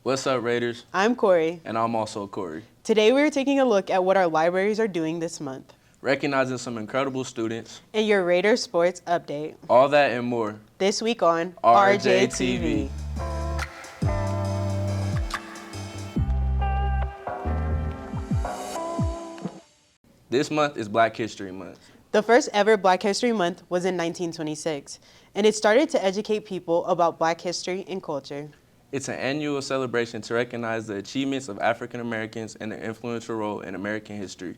What's up, Raiders? I'm Kori. And I'm also Kori. Today we're taking a look at what our libraries are doing this month. Recognizing some incredible students. And your Raider Sports Update. All that and more. This week on RJTV. This month is Black History Month. The first ever Black History Month was in 1926, and it started to educate people about Black history and culture. It's an annual celebration to recognize the achievements of African Americans and their influential role in American history.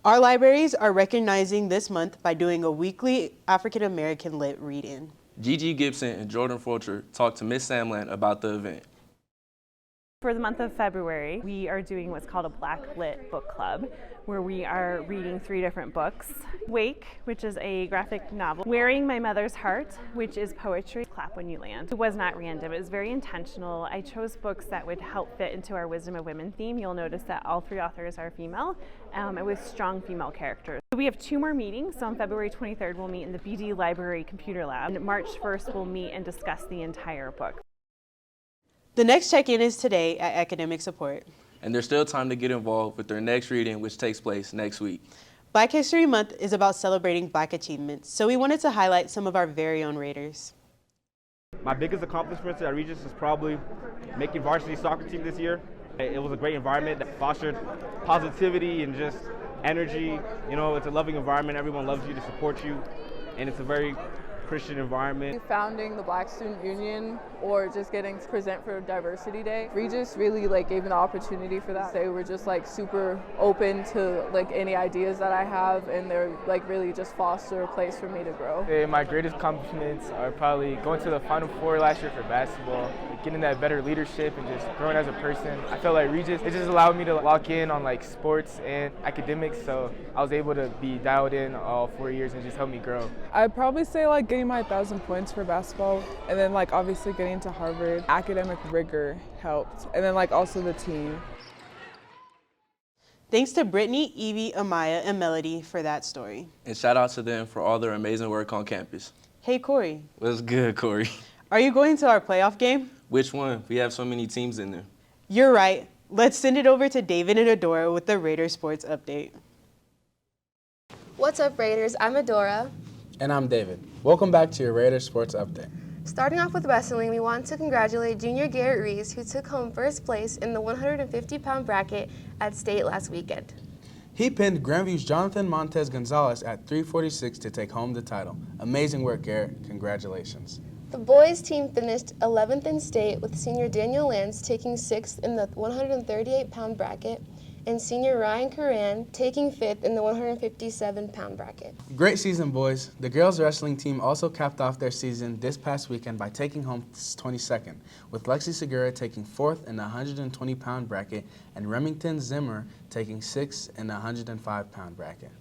Our libraries are recognizing this month by doing a weekly African American lit read-in. Gigi, Gipson, and Jordyn Fulcher talked to Miss Samland about the event. For the month of February, we are doing what's called a Black Lit Book Club, where we are reading 3 different books. Wake, which is a graphic novel. Wearing My Mother's Heart, which is poetry. Clap When You Land. It was not random, it was very intentional. I chose books that would help fit into our Wisdom of Women theme. You'll notice that all 3 authors are female, and with strong female characters. We have 2 more meetings. So on February 23rd, we'll meet in the BD Library Computer Lab. And March 1st, we'll meet and discuss the entire book. The next check-in is today at Academic Support. And there's still time to get involved with their next reading, which takes place next week. Black History Month is about celebrating Black achievements, so we wanted to highlight some of our very own Raiders. My biggest accomplishment at Regis is probably making varsity soccer team this year. It was a great environment that fostered positivity and just energy. You know, it's a loving environment. Everyone loves you to support you, and it's a very Christian environment. Founding the Black Student Union or just getting to present for Diversity Day, Regis really gave an opportunity for that. They were just super open to any ideas that I have, and they're really just foster a place for me to grow. My greatest accomplishments are probably going to the Final Four last year for basketball, getting that better leadership and just growing as a person. I felt like Regis, it just allowed me to lock in on sports and academics, so I was able to be dialed in all 4 years and just help me grow. I'd probably say getting my 1,000 points for basketball, and then obviously getting to Harvard. Academic rigor helped, and then also the team. Thanks to Brittany, Evie, Amaya, and Melody for that story. And shout out to them for all their amazing work on campus. Hey, Kori. What's good, Kori? Are you going to our playoff game? Which one? We have so many teams in there. You're right. Let's send it over to David and Adaora with the Raider Sports Update. What's up, Raiders? I'm Adaora. And I'm David. Welcome back to your Raider Sports Update. Starting off with wrestling, we want to congratulate Junior Garrett Reese, who took home first place in the 150-pound bracket at state last weekend. He pinned Grandview's Jonathan Montez Gonzalez at 346 to take home the title. Amazing work, Garrett. Congratulations. The boys' team finished 11th in state, with senior Daniel Lance taking 6th in the 138-pound bracket, and senior Ryan Curran taking 5th in the 157-pound bracket. Great season, boys. The girls' wrestling team also capped off their season this past weekend by taking home 22nd, with Lexi Segura taking 4th in the 120-pound bracket and Remington Zimmer taking 6th in the 105-pound bracket.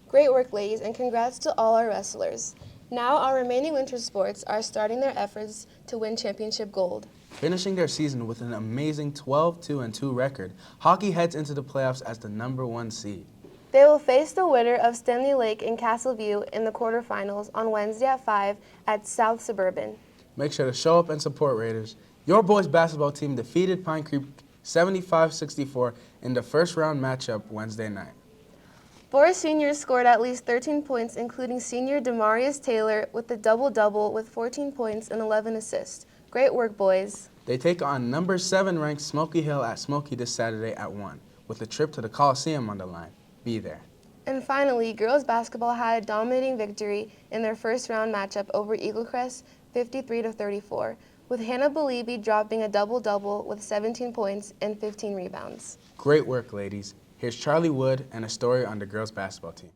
Great work, ladies, and congrats to all our wrestlers. Now our remaining winter sports are starting their efforts to win championship gold. Finishing their season with an amazing 12-2-2 record, hockey heads into the playoffs as the #1 seed. They will face the winner of Stanley Lake and Castleview in the quarterfinals on Wednesday at 5 at South Suburban. Make sure to show up and support Raiders. Your boys basketball team defeated Pine Creek 75-64 in the first-round matchup Wednesday night. 4 seniors scored at least 13 points, including senior Demarius Taylor with a double-double with 14 points and 11 assists. Great work, boys. They take on number 7 ranked Smoky Hill at Smoky this Saturday at 1, with a trip to the Coliseum on the line. Be there. And finally, girls basketball had a dominating victory in their first-round matchup over Eagle Crest, 53-34, with Hannah Belibi dropping a double-double with 17 points and 15 rebounds. Great work, ladies. Here's Charlie Wood and a story on the girls basketball team.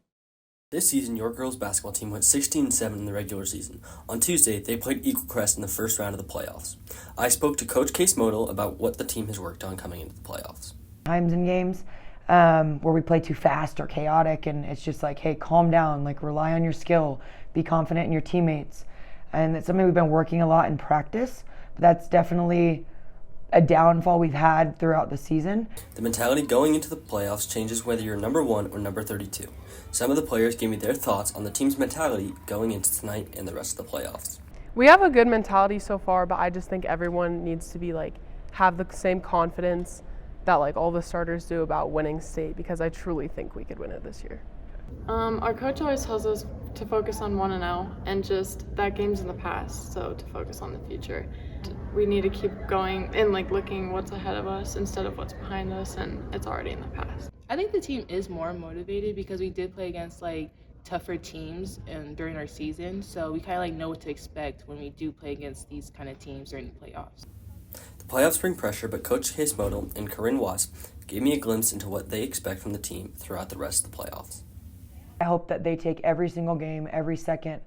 This season, your girls basketball team went 16-7 in the regular season. On Tuesday, they played Eagle Crest in the first round of the playoffs. I spoke to Coach Case Modal about what the team has worked on coming into the playoffs. Times in games where we play too fast or chaotic, and it's just hey, calm down, rely on your skill, be confident in your teammates. And it's something we've been working a lot in practice, but that's definitely a downfall we've had throughout the season. The mentality going into the playoffs changes whether you're number 1 or number 32. Some of the players gave me their thoughts on the team's mentality going into tonight and the rest of the playoffs. We have a good mentality so far, but I just think everyone needs to be have the same confidence that like all the starters do about winning state, because I truly think we could win it this year. Our coach always tells us to focus on 1-0 and just that game's in the past, so to focus on the future. We need to keep going and like looking what's ahead of us instead of what's behind us, and it's already in the past. I think the team is more motivated because we did play against like tougher teams during our season, so we kind of like know what to expect when we do play against these kind of teams during the playoffs. The playoffs bring pressure, but Coach Case Model and Corinne Weis gave me a glimpse into what they expect from the team throughout the rest of the playoffs. I hope that they take every single game, every second,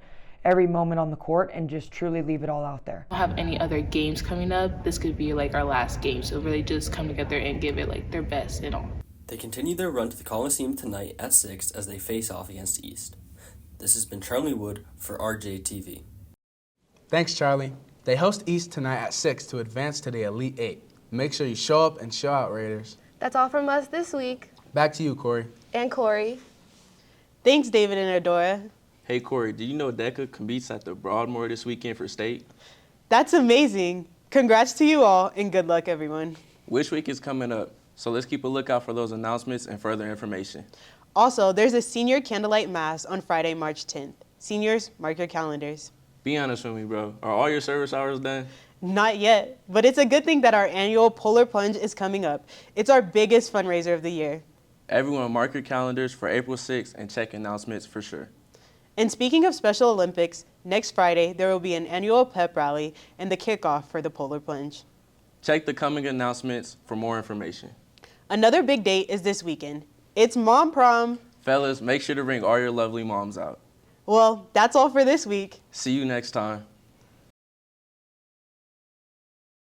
every moment on the court and just truly leave it all out there. If we have any other games coming up, this could be like our last game, so really just come together and give it like their best and all. They continue their run to the Coliseum tonight at 6 as they face off against East. This has been Charlie Wood for RJTV. Thanks, Charlie. They host East tonight at 6 to advance to the Elite 8. Make sure you show up and show out, Raiders. That's all from us this week. Back to you, Kori. And Kori. Thanks, David and Adaora. Hey, Kori, did you know DECA competes at the Broadmoor this weekend for state? That's amazing. Congrats to you all, and good luck, everyone. Wish Week is coming up, so let's keep a lookout for those announcements and further information. Also, there's a senior candlelight mass on Friday, March 10th. Seniors, mark your calendars. Be honest with me, bro. Are all your service hours done? Not yet, but it's a good thing that our annual Polar Plunge is coming up. It's our biggest fundraiser of the year. Everyone mark your calendars for April 6th and check announcements for sure. And speaking of Special Olympics, next Friday there will be an annual pep rally and the kickoff for the Polar Plunge. Check the coming announcements for more information. Another big date is this weekend. It's Mom Prom. Fellas, make sure to bring all your lovely moms out. Well, that's all for this week. See you next time.